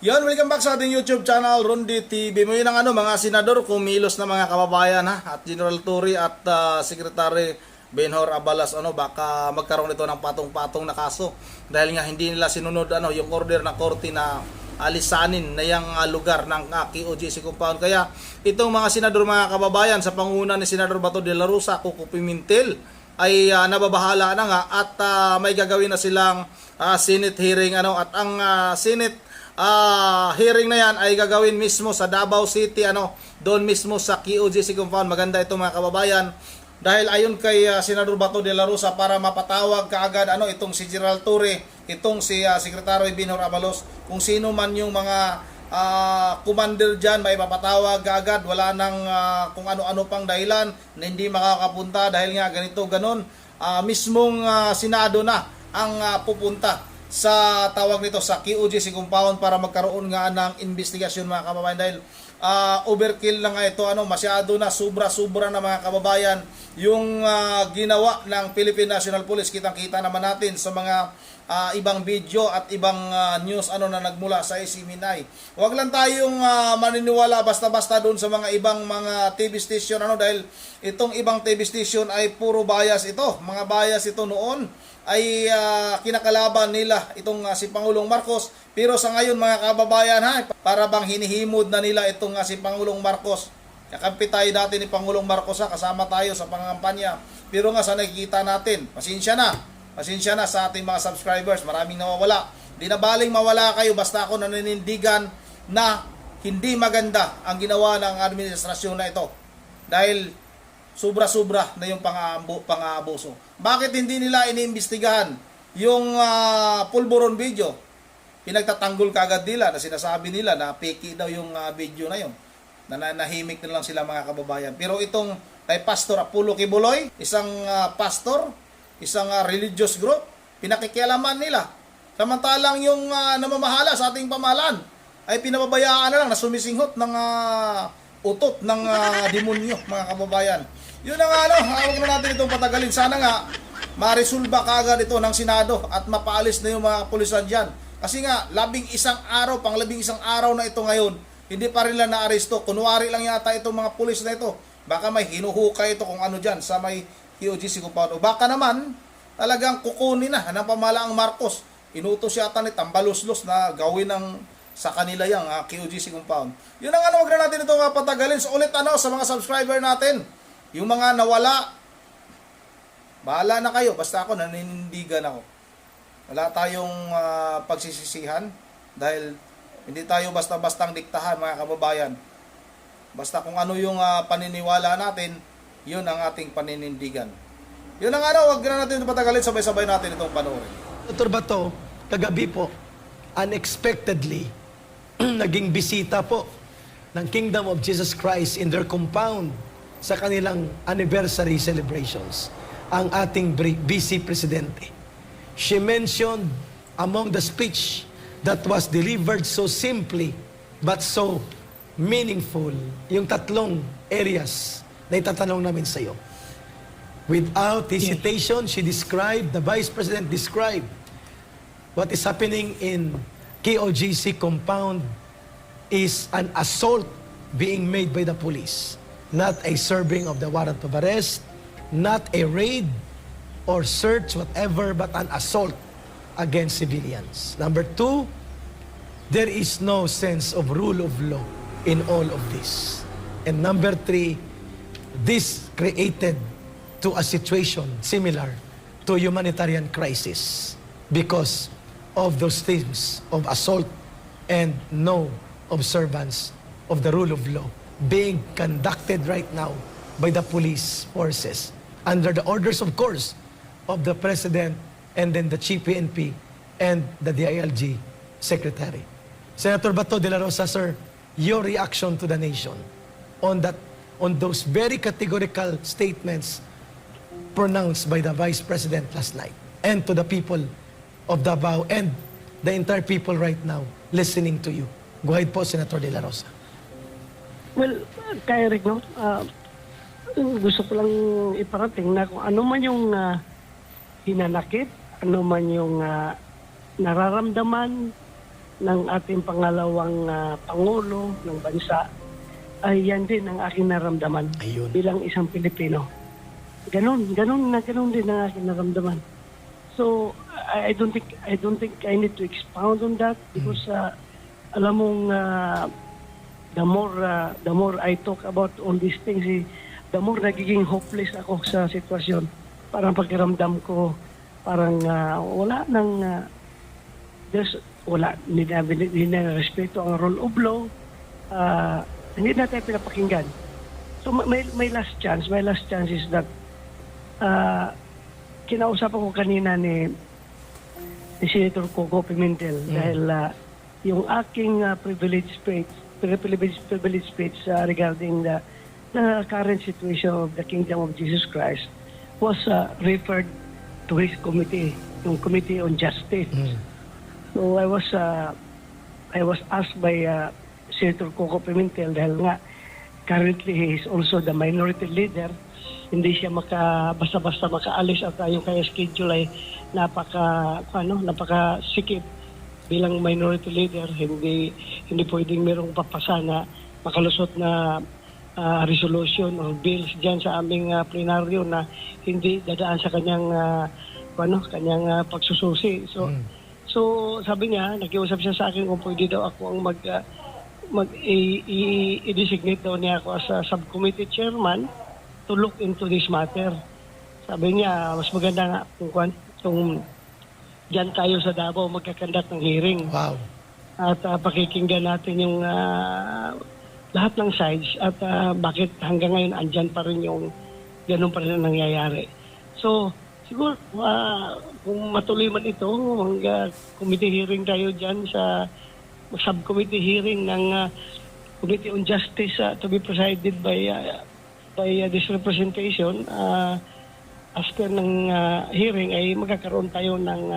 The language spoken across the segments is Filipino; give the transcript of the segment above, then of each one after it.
Yon, welcome back sa ating YouTube channel, Rondi TV. Mo yun ang mga senador, kumilos na mga kababayan at General Torre at Secretary Benhur Abalos, baka magkaroon ito ng patong-patong na kaso. Dahil nga hindi nila sinunod yung order ng korte na alisanin na yung lugar ng KOJC compound. Kaya itong mga senador, mga kababayan, sa panguna ni Senador Bato de la Rosa, Coco Pimentel, ay nababahala na nga at may gagawin na silang Senate hearing at ang Senate hearing na yan ay gagawin mismo sa Davao City, doon mismo sa KOJC compound. Maganda ito, mga kababayan, dahil ayon kay Senador Bato de la Rosa, para mapatawag kaagad itong si General Torre, itong si Secretary Benhur Abalos, kung sino man yung mga commander dyan, may mapatawag kaagad. Wala nang kung ano-ano pang dahilan na hindi makakapunta dahil nga ganito ganon. Mismong Senado na ang pupunta sa tawag nito sa KOJC compound para magkaroon nga ng investigasyon, mga kababayan, dahil overkill na nga ito, masyado na, sobra-sobra na, mga kababayan, yung ginawa ng Philippine National Police. Kitang-kita naman natin sa mga ibang video at ibang news na nagmula sa SMNI. Huwag lang tayong maniniwala basta-basta doon sa mga ibang mga TV station, dahil itong ibang TV station ay puro bias ito. Mga bias ito noon ay kinakalaban nila itong si Pangulong Marcos. Pero sa ngayon, mga kababayan, para bang hinihimod na nila itong si Pangulong Marcos. Kakampi tayo dati ni Pangulong Marcos, kasama tayo sa pangangampanya. Pero nga sa nakikita natin, pasensya na sa ating mga subscribers, maraming nawawala. Di na baling mawala kayo, basta ako naninindigan na hindi maganda ang ginawa ng administrasyon na ito. Dahil sobra-sobra na yung pang-aabuso. Bakit hindi nila iniimbestigahan yung pulburon video? Pinagtatanggol kagad nila na sinasabi nila na fake daw yung video na yun. Nahimik na lang sila, mga kababayan. Pero itong kay Pastor Apollo Kibuloy, isang pastor, isang religious group, pinakikialaman nila. Samantalang yung namamahala sa ating pamahalaan ay pinababayaan na lang na sumisinghot ng utot ng demonyo, mga kababayan. Yun ang huwag na natin itong patagalin. Sana nga maresolba kaagad ito ng Senado at mapaalis na yung mga pulisan dyan. Kasi nga, labing isang araw na ito ngayon, hindi pa rin lang na-aresto. Kunwari lang yata itong mga pulis na ito. Baka may hinuhukay ito kung ano dyan sa may KOJC compound. O baka naman, talagang kukunin na ng pamahalaang Marcos. Inutos yata ni Tambaluslos na gawin sa kanila yung KOJC compound. Yun ang huwag na natin ito patagalin. So ulit sa mga subscriber natin, yung mga nawala, bahala na kayo. Basta ako, naninindigan ako. Wala tayong pagsisisihan dahil hindi tayo basta-bastang diktahan, mga kababayan. Basta kung ano yung paniniwala natin, yun ang ating paninindigan. Yun ang huwag na natin patagalin. Sabay-sabay natin itong panoorin. Dr. Bato, kagabi po, unexpectedly, naging bisita po ng Kingdom of Jesus Christ in their compound sa kanilang anniversary celebrations, ang ating Vice Presidente. She mentioned among the speech that was delivered so simply but so meaningful, yung tatlong areas na itatanong namin sa iyo. Without hesitation, the Vice President described what is happening in KOJC compound is an assault being made by the police. Not a serving of the warrant of arrest, not a raid or search, whatever, but an assault against civilians. Number two, there is no sense of rule of law in all of this. And number three, this created to a situation similar to humanitarian crisis because of those things of assault and no observance of the rule of law being conducted right now by the police forces under the orders, of course, of the President and then the Chief PNP and the DILG Secretary. Senator Bato de la Rosa, sir, your reaction to the nation on those very categorical statements pronounced by the Vice President last night, and to the people of Davao and the entire people right now listening to you. Go ahead po, Senator de la Rosa. Well, kaya Rick, gusto ko lang iparating na kung ano man yung hinanakit, ano man yung nararamdaman ng ating pangalawang Pangulo ng bansa, ay yan din ang aking naramdaman Ayun. bilang isang Pilipino. Ganon din ang aking naramdaman. So, I don't think I need to expound on that because alam mong the more I talk about all these things, the more nagiging hopeless ako sa sitwasyon. Parang pakiramdam ko, parang wala nang hindi na respeto ang rule of law. Hindi na tayo pinapakinggan. So may last chance. My last chance is that kinausapan ko kanina ni Senator Coco Pimentel dahil yung aking privilege speech regarding the current situation of the Kingdom of Jesus Christ was referred to his committee, yung Committee on Justice. So I was asked by Senator Coco Pimentel dahil nga currently he is also the minority leader. Hindi siya basta-basta makaalis at yung kaya schedule ay napaka-sikip bilang minority leader. Hindi pwedeng merong papasa na makalusot na resolution or bills diyan sa aming plenaryo na hindi dadaan sa kanyang pagsususi. So sabi niya, nakiusap siya sa akin kung pwede daw ako ang i-designate daw niya ako as a subcommittee chairman to look into this matter. Sabi niya, mas maganda nga kung dyan tayo sa Davao magkakandak ng hearing. Wow. At pakikinggan natin yung lahat ng sides at bakit hanggang ngayon andyan pa rin yung ganun pa rin ang nangyayari. So, siguro kung matuloy man ito, committee hearing tayo dyan sa subcommittee hearing ng Committee on Justice to be presided by this representation. After ng hearing ay magkakaroon tayo ng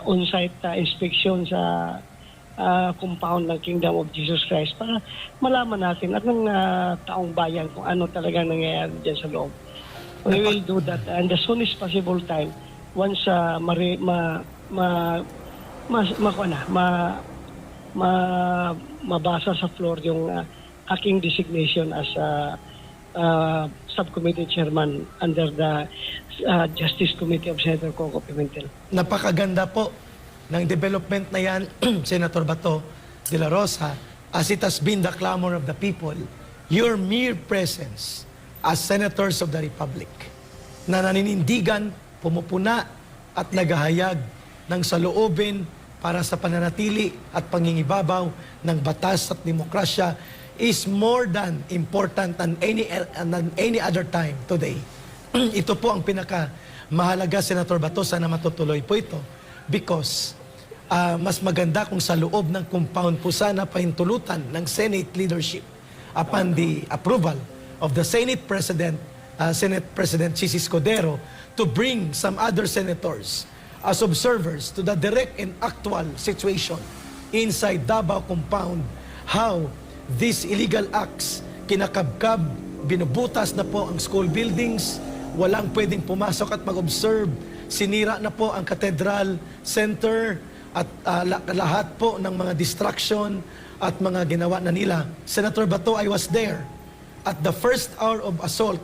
on-site inspection sa compound ng Kingdom of Jesus Christ para malaman natin at ng taong bayan kung ano talaga nangyayari dyan sa loob. We will do that and as soon as possible time once mabasa sa floor yung aking designation as subcommittee chairman under the Justice Committee of Senator Coco Pimentel. Napakaganda po ng development na yan, Senator Bato de la Rosa, as it has been the clamor of the people, your mere presence as senators of the Republic na naninindigan, pumupuna at naghahayag ng saloobin para sa pananatili at pangingibabaw ng batas at demokrasya is more than important than any other time today. Ito po ang pinaka-mahalaga, Senator Bato, sana matutuloy po ito because mas maganda kung sa loob ng compound po sana pahintulutan ng Senate leadership upon the approval of the Senate President Chis Escudero to bring some other senators as observers to the direct and actual situation inside Davao compound, how these illegal acts kinakabkab, binubutas na po ang school buildings, walang pwedeng pumasok at mag-observe, sinira na po ang Cathedral Center at lahat po ng mga distraction at mga ginawa na nila. Senator Bato, I was there at the first hour of assault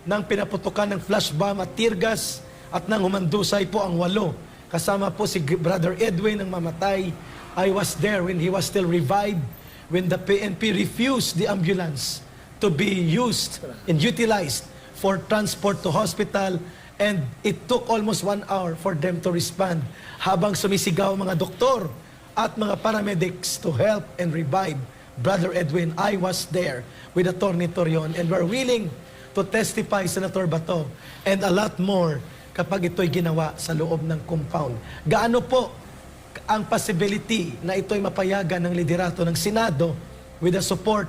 nang pinaputukan ng flash bomb at tear gas at nang humandusay po ang 8. Kasama po si Brother Edwin ang mamatay. I was there when he was still revived, when the PNP refused the ambulance to be used and utilized for transport to hospital, and it took almost 1 hour for them to respond habang sumisigaw mga doktor at mga paramedics to help and revive Brother Edwin. I was there with Atty. Torion and we're willing to testify, Senator Bato, and a lot more kapag ito'y ginawa sa loob ng compound. Gaano po ang possibility na ito'y mapayagan ng liderato ng Senado with the support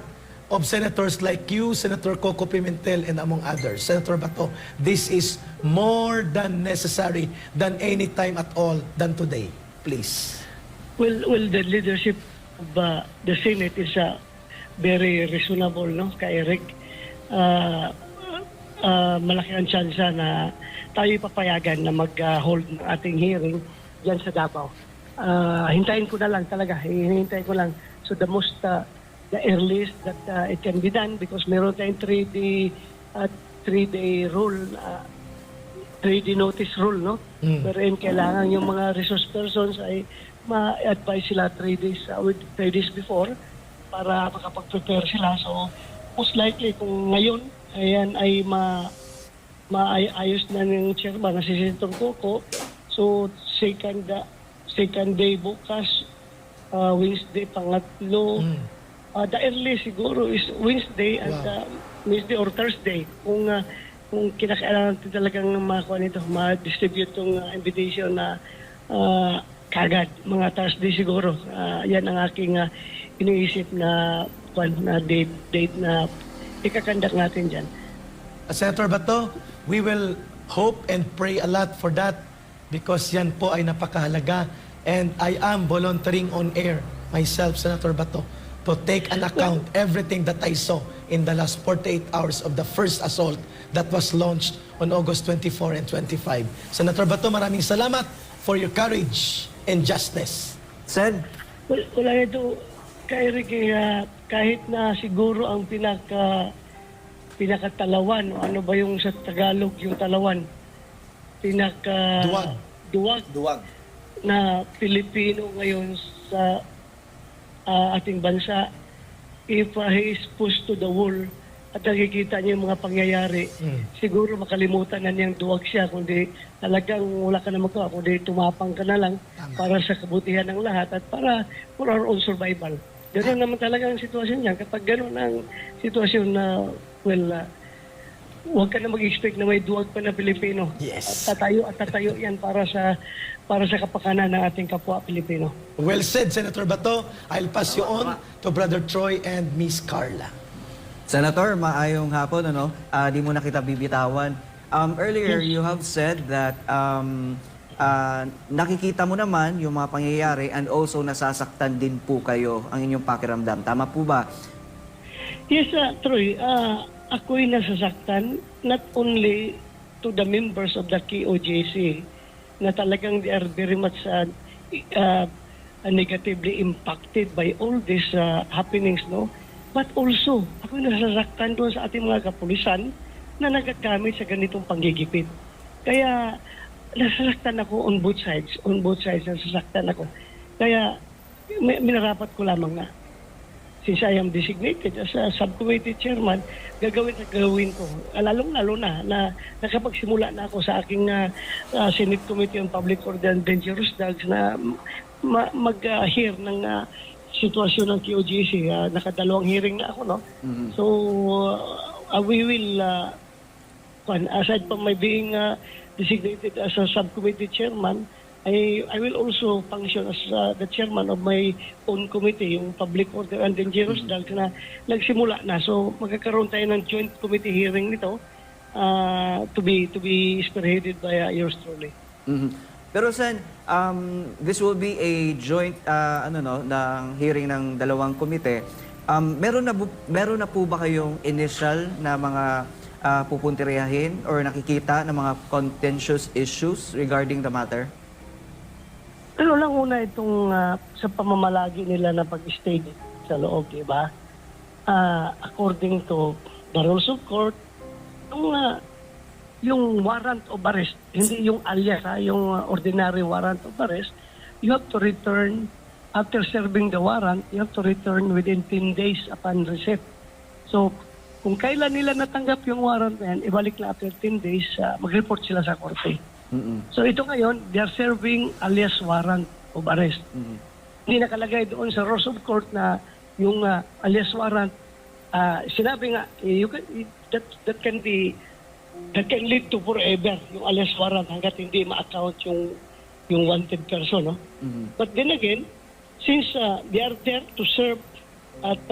of senators like you, Senator Coco Pimentel, and among others? Senator Bato, this is more than necessary than any time at all than today. Please. Well, the leadership of the Senate is very reasonable, no, kay Eric. Malaki ang tsansa na tayo papayagan na mag-hold ng ating hearing dyan sa Davao. hintayin ko na lang talaga. Hintayin ko lang. So the earliest that it can be done because meron tayong 3-day rule, 3-day notice rule, no? Wherein kailangan yung mga resource persons ay ma-advise sila 3 days before para makapag-prepare sila. So, most likely kung ngayon ayan ay maayos na ng chairman na si Senator Coco. So, second day bukas, Wednesday, pangatlo. The early siguro is Wednesday and Wednesday or Thursday. Kung kinakailangan natin talagang ma-distribute itong invitation na kagad, mga Thursday siguro. Yan ang aking iniisip na date na ikakandak natin dyan. Senator Bato, we will hope and pray a lot for that because yan po ay napakahalaga. And I am volunteering on air myself, Senator Bato, to take an account everything that I saw in the last 48 hours of the first assault that was launched on August 24 and 25. Senator Bato, maraming salamat for your courage and justice. Sen, Wala ito, kahit na siguro ang pinakatalawan, o ano ba yung sa Tagalog yung talawan? Duwag na Pilipino ngayon sa ating bansa, if he is pushed to the wall at nakikita niya yung mga pangyayari, siguro makalimutan na niyang duwag siya, kundi talagang wala ka na magawa, kundi tumapang ka na lang para sa kabutihan ng lahat at para for our own survival. Ganoon naman talaga ang sitwasyon niya. Kapag ganoon ang sitwasyon na, huwag ka na mag-expect na may duwag pa na Pilipino. Yes. At tatayo yan para sa kapakanan ng ating kapwa Pilipino. Well said, Senator Bato. I'll pass you on to Brother Troy and Miss Carla. Senator, maayong hapon, ano? Di mo na kita bibitawan. Earlier, you have said that nakikita mo naman yung mga pangyayari and also nasasaktan din po kayo ang inyong pakiramdam. Tama po ba? Yes, Troy. Ako'y nasasaktan not only to the members of the KOJC na talagang they are very much negatively impacted by all these happenings, no? But also, ako'y nasasaktan doon sa ating mga kapulisan na nagagamit sa ganitong panggigipit. Kaya nasasaktan ako on both sides. On both sides, nasasaktan ako. Kaya minarapat ko lamang na since I am designated as a subcommittee chairman, gagawin ko. Lalong-lalo na nakapagsimula na ako sa aking Senate Committee on Public Order and Dangerous Drugs na mag-hear ng sitwasyon ng QGC. Nakadalawang hearing na ako, no? So, we will, aside from my being designated as a subcommittee chairman, I will also function as the chairman of my own committee, yung Public Order and Dangerous Drugs na nagsimula na. So magkakaroon tayo ng joint committee hearing nito to be spearheaded by yours truly. Pero Sen, this will be a joint ng hearing ng dalawang komite. Meron na po ba kayong initial na mga pupuntiryahin or nakikita ng mga contentious issues regarding the matter? Ano lang una itong sa pamamalagi nila na pag-stay sa loob, di ba? According to the rules of court, yung warrant of arrest, hindi yung alias, yung ordinary warrant of arrest, you have to return, after serving the warrant, you have to return within 10 days upon receipt. So, kung kailan nila natanggap yung warrant na yan, ibalik na after 10 days, mag-report sila sa korte. So ito ngayon, they are serving alias warrant of arrest. Hindi nakalagay doon sa rules of court na yung alias warrant, sinabi nga, that can lead to forever yung alias warrant hanggat hindi ma-account yung wanted person. No? But then again, since they are there to serve at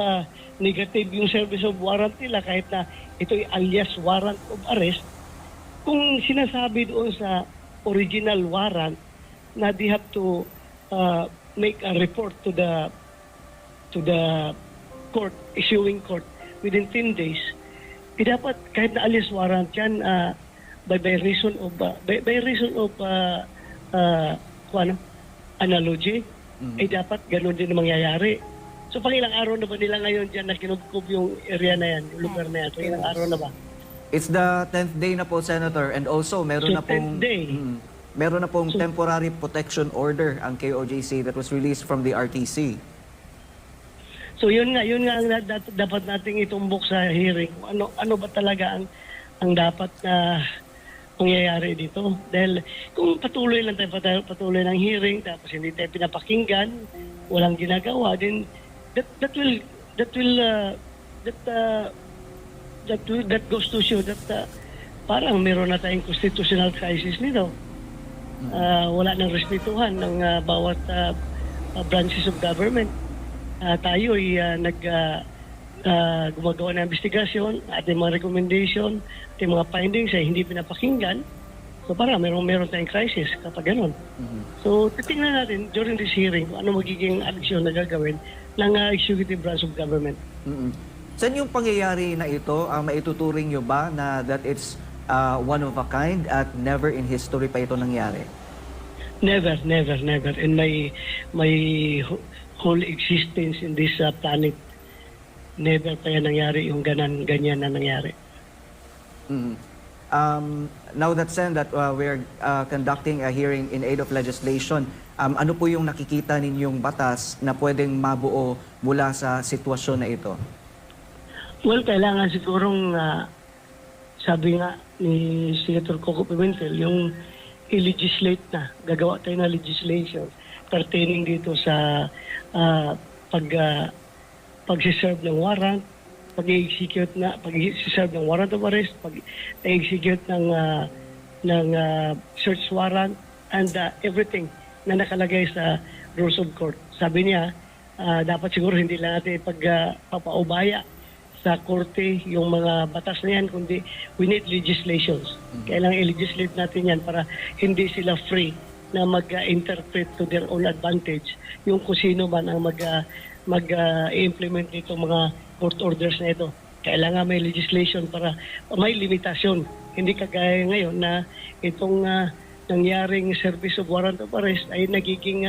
negative yung service of warrant nila kahit na ito'y alias warrant of arrest, kung sinasabi doon sa original warrant na they have to make a report to the court, issuing court within 10 days, dapat kahit na alias warrant yan by reason of analogy, ay dapat ganun din ang mangyayari. So pang ilang araw na ba nila ngayon dyan na kinubkob yung area na yan, yung lugar na yan? So ilang araw na ba? It's the 10th day na po, Senator, and also meron So, na pong 10th day. meron na pong temporary protection order ang KOJC that was released from the RTC. So yun nga ang dapat nating itumbok sa hearing. Ano ba talaga ang dapat na mangyayari dito? Dahil kung patuloy lang tayo patuloy ng hearing tapos hindi tayo pinapakinggan, walang ginagawa, then that goes to show that parang meron na tayong constitutional crisis nito. Wala nang respetuhan ng bawat branches of government. Tayo ay gumagawa ng investigasyon, ating mga recommendation, ating mga findings ay hindi pinapakinggan. So parang meron tayong crisis kapag ganun. So titingnan natin during this hearing kung ano magiging aksyon na gagawin ng executive branch of government. Saan yung pangyayari na ito, maituturing nyo ba na that it's one of a kind at never in history pa ito nangyari? Never. In my whole existence in this planet, never pa yan nangyari yung ganyan na nangyari. Now that Sen, that we're conducting a hearing in aid of legislation, ano po yung nakikita ninyong batas na pwedeng mabuo mula sa sitwasyon na ito? Well, kailangan sigurong sabi nga ni Senator Coco Pimentel, yung i-legislate na, gagawa tayo ng legislation pertaining dito sa pag-serve ng warrant, pag-execute ng warrant of arrest, pag-execute ng search warrant, and everything na nakalagay sa rules of court. Sabi niya, dapat siguro hindi lang natin pagpapaubaya sa korte yung mga batas na yan, kundi we need legislations. Kailangan i-legislate natin yan para hindi sila free na mag-interpret to their own advantage yung kung sino man ang mag-implement itong mga court orders na ito. Kailangan may legislation para may limitasyon. Hindi kagaya ngayon na itong nangyaring service of warrant of arrest ay nagiging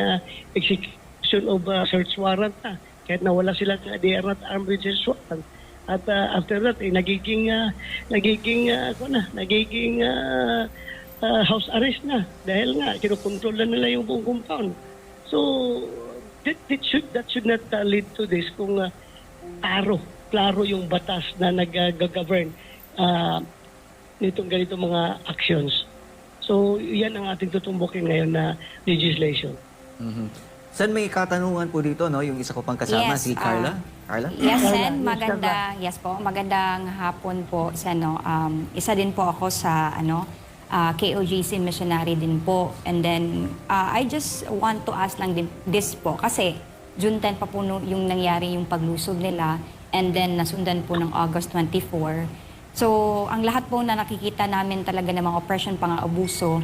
execution of search warrant na. Kahit nawala sila, they are not armed with search warrant. At after that, nagiging house arrest na dahil nga kinukontrol na nila yung buong compound. So that should not lead to this kung klaro yung batas na nag-govern nitong ganito mga actions. So yan ang ating tutumbukin ngayon na legislation. Sen, may katanungan po dito, no? Yung isa ko pang kasama, Yes, si Carla. Carla? Yes, Sen. Magandang hapon po, Sen. No? Isa din po ako sa KOJC missionary din po. And then, I just want to ask lang din this po. Kasi, June 10 pa po yung nangyari yung paglusob nila. And then, nasundan po ng August 24. So, ang lahat po na nakikita namin talaga ng mga oppression, pang-abuso,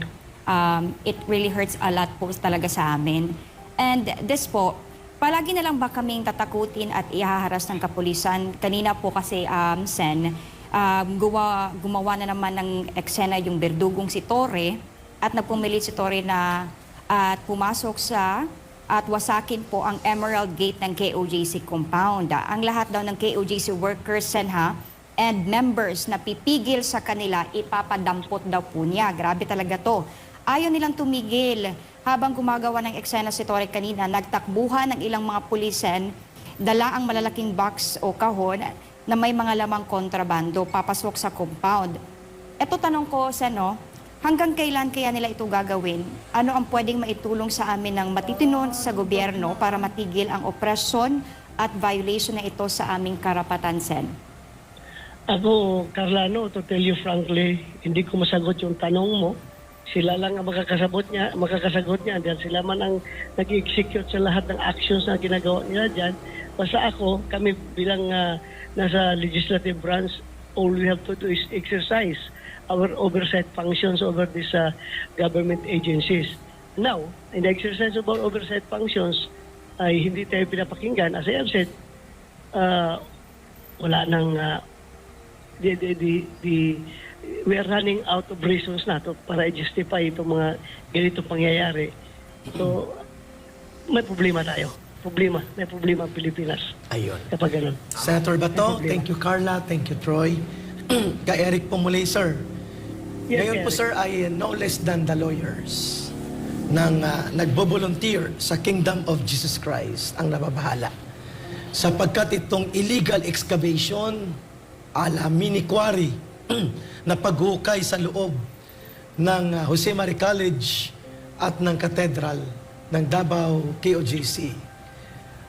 it really hurts a lot po talaga sa amin. And this po, palagi na lang ba kaming tatakutin at ihaharas ng kapulisan? Kanina po kasi, Sen, gumawa na naman ng eksena yung berdugong si Torre at nagpumilit si Torre na at pumasok at wasakin po ang Emerald Gate ng KOJC compound. Ang lahat daw ng KOJC workers, Sen, and members na pipigil sa kanila, ipapadampot daw po niya. Grabe talaga to. Ayaw nilang tumigil. Habang gumagawa ng eksena si Torre kanina, nagtakbuhan ng ilang mga pulisen, dala ang malalaking box o kahon na may mga lamang kontrabando, papasok sa compound. Eto tanong ko, Sen, hanggang kailan kaya nila ito gagawin? Ano ang pwedeng maitulong sa amin ng matitino sa gobyerno para matigil ang oppression at violation na ito sa aming karapatan, Sen? Ako, Carlano, to tell you frankly, hindi ko masagot yung tanong mo. Sila lang ang makakasagot niya dahil sila man ang nag-execute sa lahat ng actions na ginagawa nila dyan. Basta ako, kami bilang nasa legislative branch, all we have to do is exercise our oversight functions over these government agencies. Now, in the exercise of our oversight functions, ay hindi tayo pinapakinggan. As I have said, wala nang we are running out of reasons na to para i-justify itong mga ganito pangyayari. So, may problema tayo. May problema ang Pilipinas Ayun. kapag ganun. Senator Bato, May problema. thank you Carla, thank you Troy. Kay Eric po muli, sir. Yes, Ngayon po Eric. sir ay no less than the lawyers ng nagbo-volunteer sa Kingdom of Jesus Christ ang nababahala. Sapagkat itong illegal excavation ala mini quarry na paghukay sa loob ng Jose Marie College at ng Cathedral ng Davao KOJC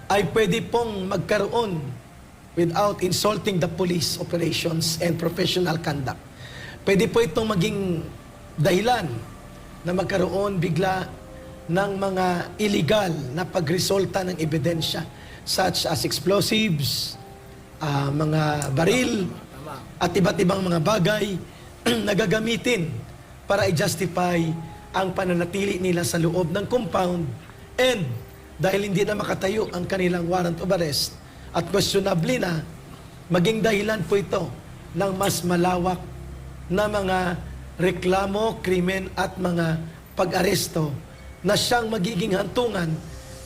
ay pwede pong magkaroon without insulting the police operations and professional conduct. Pwede po itong maging dahilan na magkaroon bigla ng mga illegal na pagresulta ng ebidensya such as explosives, mga baril, at iba't ibang mga bagay na gagamitin para i-justify ang pananatili nila sa loob ng compound, and dahil hindi na makatayo ang kanilang warrant of arrest at questionably na maging dahilan po ito ng mas malawak na mga reklamo, krimen at mga pag-aresto na siyang magiging hantungan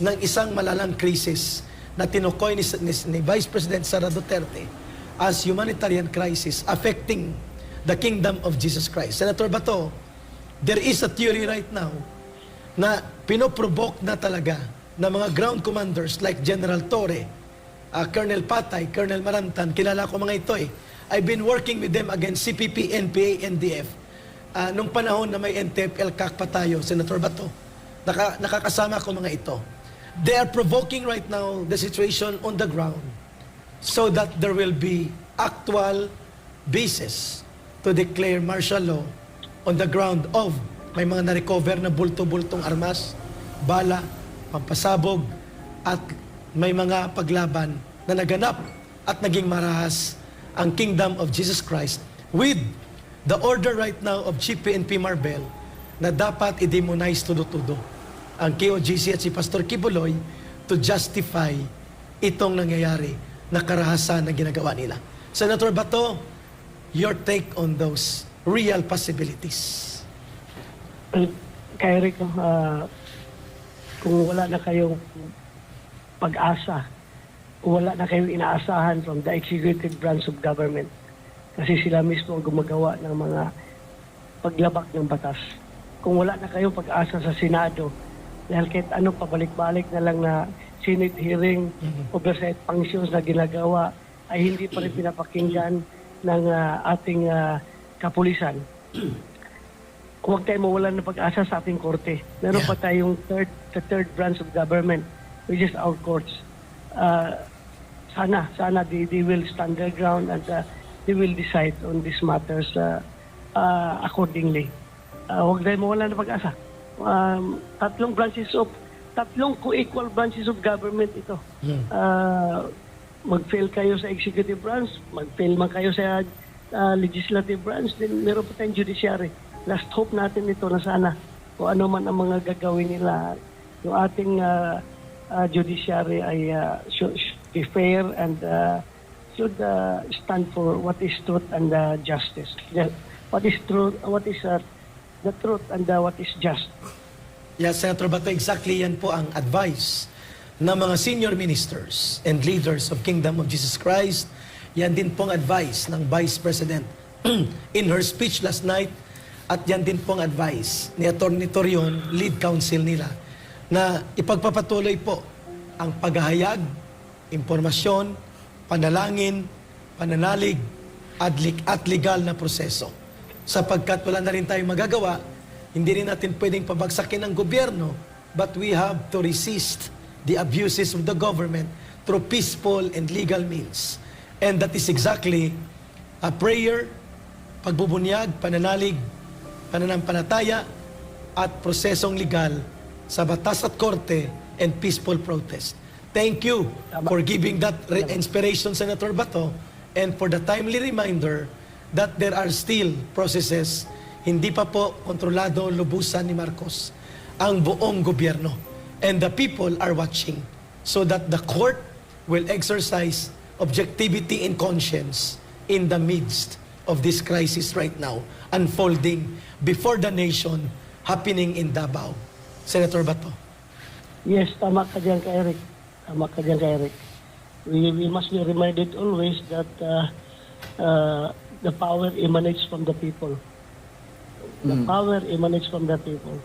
ng isang malalang krisis na tinukoy ni Vice President Sara Duterte as humanitarian crisis affecting the Kingdom of Jesus Christ. Senator Bato, there is a theory right now na pinoprovoke na talaga ng mga ground commanders like General Torre, Colonel Patay, Colonel Marantan, kilala ko mga ito eh. I've been working with them against CPP, NPA, NDF. Nung panahon na may NTF, LCAC pa tayo, Senator Bato, nakakasama ko mga ito. They are provoking right now the situation on the ground so that there will be actual basis to declare martial law on the ground of may mga na-recover na bulto-bultong armas, bala, pampasabog, at may mga paglaban na naganap at naging marahas ang Kingdom of Jesus Christ with the order right now of Chief PNP Marbel na dapat i-demonize tudo-tudo ang KOGC at si Pastor Kibuloy to justify itong nangyayari na karahasan na ginagawa nila. Senator Bato, your take on those real possibilities. Kaya Rick, kung wala na kayong pag-asa, kung wala na kayong inaasahan from the executive branch of government, kasi sila mismo ang gumagawa ng mga paglabak ng batas. Kung wala na kayong pag-asa sa Senado, dahil kahit ano pabalik-balik na lang na Senate hearing, oversight functions na ginagawa, ay hindi pa rin pinapakinggan ng ating kapulisan. Huwag tayo mawalan ng pag-asa sa ating korte. Meron pa tayong third branch of government, which is our courts. Sana they will stand their ground and they will decide on these matters accordingly. Huwag tayo mawalan ng pag-asa. Tatlong co-equal branches of government ito. Mag-fail kayo sa executive branch, mag-fail man kayo sa legislative branch, then meron pa tayong judiciary. Last hope natin ito na sana kung ano man ang mga gagawin nila, yung ating judiciary ay should be fair and should stand for what is truth and justice. What is truth, what is the truth and what is just. Yes, Senator Bato, exactly yan po ang advice ng mga senior ministers and leaders of Kingdom of Jesus Christ. Yan din pong advice ng Vice President in her speech last night. At yan din pong advice ni Atty. Torion, lead counsel nila, na ipagpapatuloy po ang paghahayag, impormasyon, panalangin, pananalig, at legal na proseso. Sapagkat wala na rin tayong magagawa, hindi rin natin pwedeng pabagsakin ng gobyerno, but we have to resist the abuses of the government through peaceful and legal means. And that is exactly a prayer, pagbubunyag, pananalig, pananampalataya, at prosesong legal sa batas at korte and peaceful protest. Thank you for giving that inspiration, Senator Bato, and for the timely reminder that there are still processes, hindi pa po kontrolado lubusan ni Marcos ang buong gobyerno. And the people are watching so that the court will exercise objectivity and conscience in the midst of this crisis right now, unfolding before the nation, happening in Davao. Senator Bato. Yes, tama ka dyan ka Eric. Tama ka dyan ka Eric. We must be reminded always that the power emanates from the people. The power emanates from the people.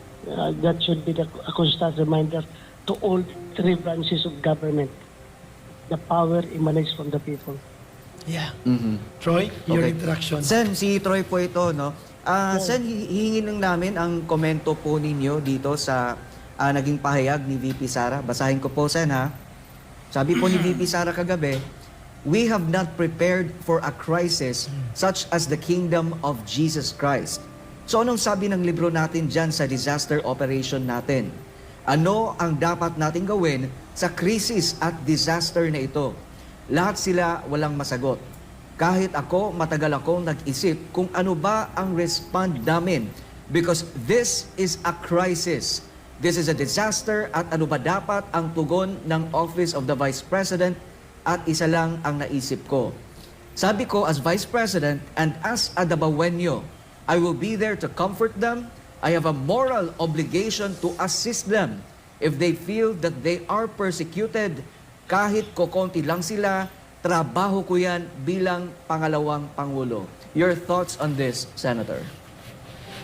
That should be a constant reminder to all three branches of government. The power emanates from the people. Yeah. Troy, your Okay. interaction. Sen, si Troy po ito, no? Sen, hihingin lang namin ang komento po ninyo dito sa naging pahayag ni VP Sara. Basahin ko po, Sen, ha? Sabi po ni VP Sara kagabi, "We have not prepared for a crisis such as the kingdom of Jesus Christ." So anong sabi ng libro natin dyan sa disaster operation natin? Ano ang dapat natin gawin sa krisis at disaster na ito? Lahat sila walang masagot. Kahit ako, matagal akong nag-isip kung ano ba ang respond namin. Because this is a crisis. This is a disaster at ano ba dapat ang tugon ng Office of the Vice President at isa lang ang naisip ko. Sabi ko as Vice President and as a Dabawenyo, I will be there to comfort them. I have a moral obligation to assist them if they feel that they are persecuted. Kahit kokonti lang sila, trabaho ko yan bilang pangalawang Pangulo. Your thoughts on this, Senator?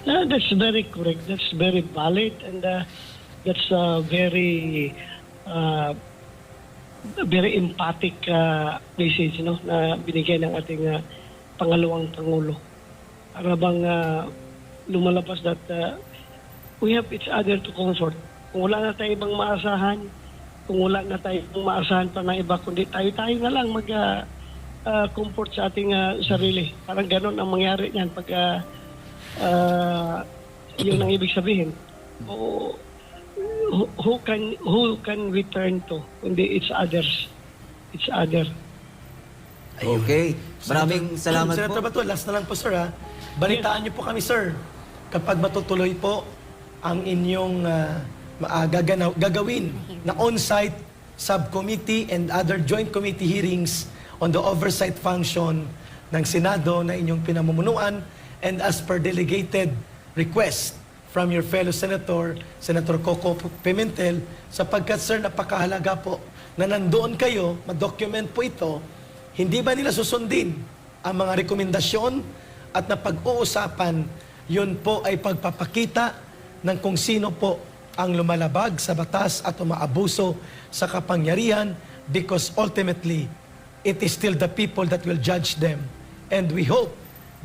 That's very correct. That's very valid, and that's a very emphatic message, no, na binigay ng ating pangalawang Pangulo. Para bang lumalabas that we have each other to comfort. Kung wala na tayo ibang maasahan, kung wala na tayo ibang maasahan pa ng iba, kundi tayo na lang mag-comfort sa ating sarili. Parang ganon ang mangyari niyan pag yun ang ibig sabihin. Who can we turn to? Kundi it's others. It's other. Okay. Maraming salamat Senator po. Bato, last na lang po, sir, ha? Balitaan niyo po kami, sir, kapag matutuloy po ang inyong gagawin na on-site subcommittee and other joint committee hearings on the oversight function ng Senado na inyong pinamumunuan, and as per delegated request from your fellow Senator, Senator Coco Pimentel, sapagkat, sir, napakahalaga po na nandoon kayo, ma-document po ito. Hindi ba nila susundin ang mga rekomendasyon at na pag-uusapan, yun po ay pagpapakita ng kung sino po ang lumalabag sa batas at umaabuso sa kapangyarihan, because ultimately, it is still the people that will judge them. And we hope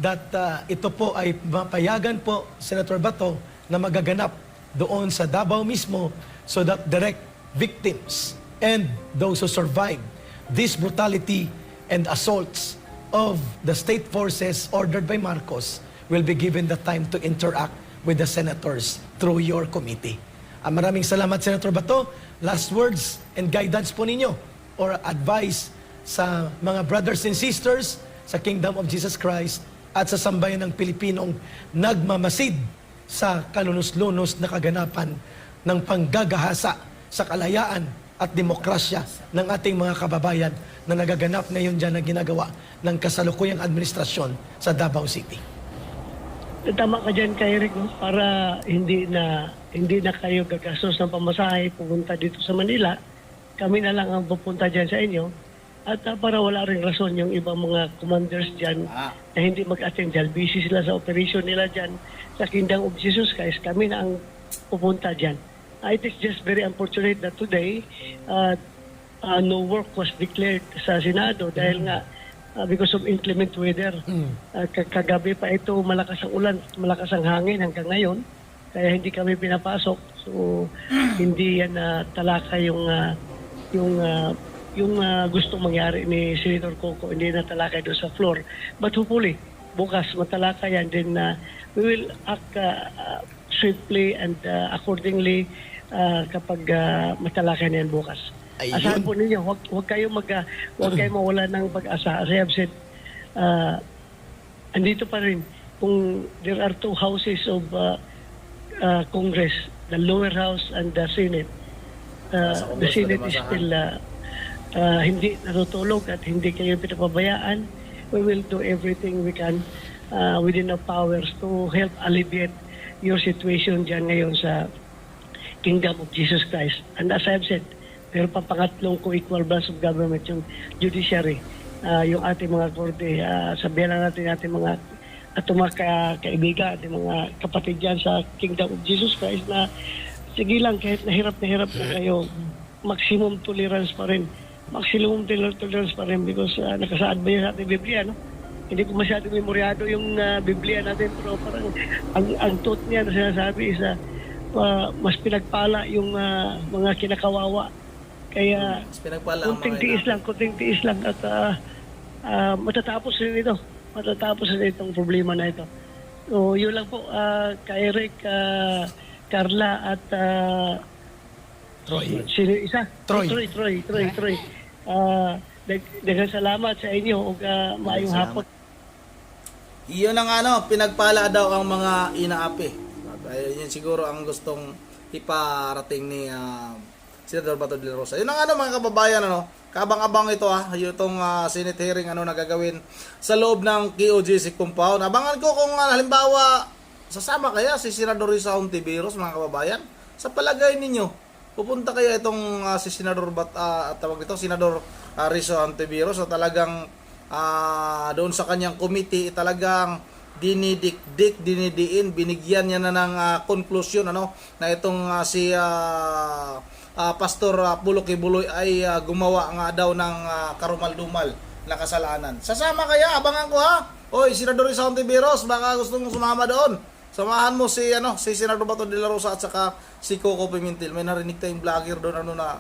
that ito po ay mapayagan po, Senator Bato, na magaganap doon sa Davao mismo, so that direct victims and those who survive this brutality and assaults of the state forces ordered by Marcos will be given the time to interact with the senators through your committee. Maraming salamat, Senator Bato. Last words and guidance po ninyo or advice sa mga brothers and sisters sa Kingdom of Jesus Christ at sa sambayan ng Pilipinong nagmamasid sa kalunos-lunos na kaganapan ng panggagahasa sa kalayaan at demokrasya ng ating mga kababayan na nagaganap ngayon dyan na ginagawa ng kasalukuyang administrasyon sa Davao City. Tama ka dyan, Eric, no? Para hindi na kayo gagastos ng pamasahe pupunta dito sa Manila. Kami na lang ang pupunta dyan sa inyo. At para wala ring rason yung ibang mga commanders dyan na hindi mag-attend dyan. Busy sila sa operation nila dyan sa Kingdom of Jesus Christ. Kami na ang pupunta dyan. It is just very unfortunate that today no work was declared sa Senado dahil nga because of inclement weather. Kagabi pa ito, malakas ang ulan, malakas ang hangin hanggang ngayon. Kaya hindi kami pinapasok. So hindi yan talaka yung gustong mangyari ni Senator Coco. Hindi na talaka doon sa floor. But hopefully, bukas matalaka yan. Then we will act swiftly and accordingly kapag matalaka na yan bukas. Ayun. Asahan po ninyo, huwag kayo mawala ng pag-asa. As I have said, andito pa rin. Kung there are two houses of Congress, the lower house and the Senate. The Senate is still hindi natutulog at hindi kayo pinapabayaan. We will do everything we can within our powers to help alleviate your situation dyan ngayon sa kingdom of Jesus Christ. And as I've said, pero pa pangatlong co-equal branch of government yung judiciary, yung ating mga korte. Sabihan lang natin ating mga kaibigan, ating mga kapatid dyan sa kingdom of Jesus Christ na sige lang, kahit na hirap na kayo, maximum tolerance pa rin. Maximum tolerance pa rin because nakasaad ba yun sa ating Biblia, no? Hindi ko masyadong memoryado yung Biblia natin, pero parang ang thought niya na sinasabi is mas pinagpala yung mga kinakawawa. Kaya Mas pinagpala ang kunting mga tiis lang at matatapos rin ito. Matatapos rin itong problema na ito. So, yun lang po, kay Eric, Carla at Troy. sino isa? Troy. Troy. Daghang salamat sa inyo ug maayong hapon. Iyon ang pinagpala daw ang mga inaapi. Yun siguro ang gustong iparating ni Senador Bato de la Rosa. Yun ang mga kababayan, kabang-abang ito itong Senate hearing na gagawin sa loob ng KOJC compound. Abangan ko kung halimbawa sasama kaya si Senador Risa Hontiveros, mga kababayan. Sa palagay ninyo, pupunta kaya itong si Senador Senador Risa Hontiveros na talagang doon sa kanyang committee talagang dinidiin, binigyan niya na ng konklusyon na itong si Pastor Pulo Kibuloy ay gumawa nga daw ng karumal-dumal na kasalanan. Sasama kaya? Abangan ko Oy, Senador Risa Hontiveros, baka gusto mong sumama doon. Samahan mo si Senador Bato de la Rosa at saka si Coco Pimentel. May narinig tayong vlogger doon na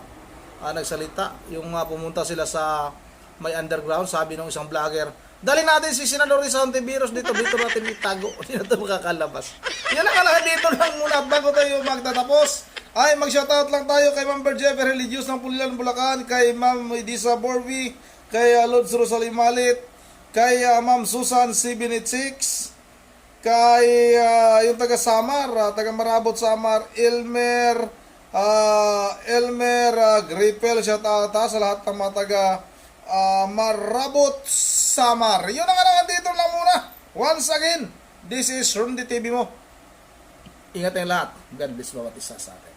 nagsalita. Yung pumunta sila sa may underground, sabi ng isang vlogger, dali natin si Senador Risa Hontiveros dito natin itago. Hindi na ito makakalabas. Yan lang dito lang muna bago tayo magtatapos. Ay, mag-shoutout lang tayo kay Ma'am Berjever Religious ng Pulilan, Bulacan, kay Ma'am Edisa Borvi, kay Lods Rosalie Malit, kay Ma'am Susan C. 6, kay yung taga Samar, taga Marabot Samar, Elmer Gripel, shoutout sa lahat ng mga taga Marabot Samar. Yun na nga dito lang muna. Once again, this is Rondi TV mo. Ingat tayong lahat. God bless bawat isa sa atin.